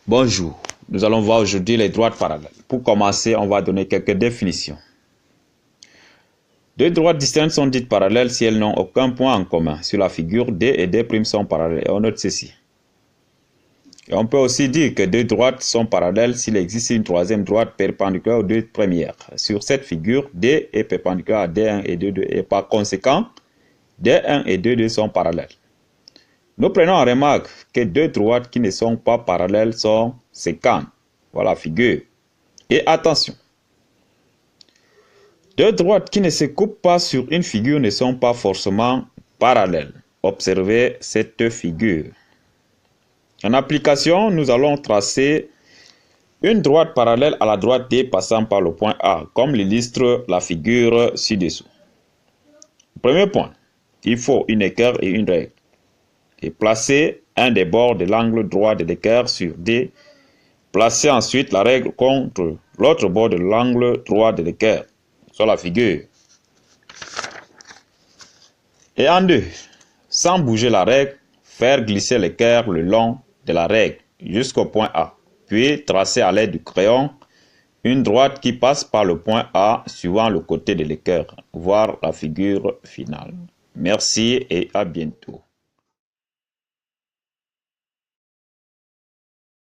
Bonjour, nous allons voir aujourd'hui les droites parallèles. Pour commencer, on va donner quelques définitions. Deux droites distinctes sont dites parallèles si elles n'ont aucun point en commun. Sur la figure, D et D' sont parallèles et on note ceci. Et on peut aussi dire que deux droites sont parallèles s'il existe une troisième droite perpendiculaire aux deux premières. Sur cette figure, D est perpendiculaire à D1 et D2 et par conséquent, D1 et D2 sont parallèles. Nous prenons en remarque que deux droites qui ne sont pas parallèles sont sécantes. Voilà la figure. Et attention, deux droites qui ne se coupent pas sur une figure ne sont pas forcément parallèles. Observez cette figure. En application, nous allons tracer une droite parallèle à la droite D passant par le point A, comme l'illustre la figure ci-dessous. Premier point, il faut une équerre et une règle. Et placer un des bords de l'angle droit de l'équerre sur D. Placez ensuite la règle contre l'autre bord de l'angle droit de l'équerre, sur la figure. Et en deux, sans bouger la règle, faire glisser l'équerre le long de la règle jusqu'au point A. Puis tracer à l'aide du crayon une droite qui passe par le point A suivant le côté de l'équerre. Voir la figure finale. Merci et à bientôt.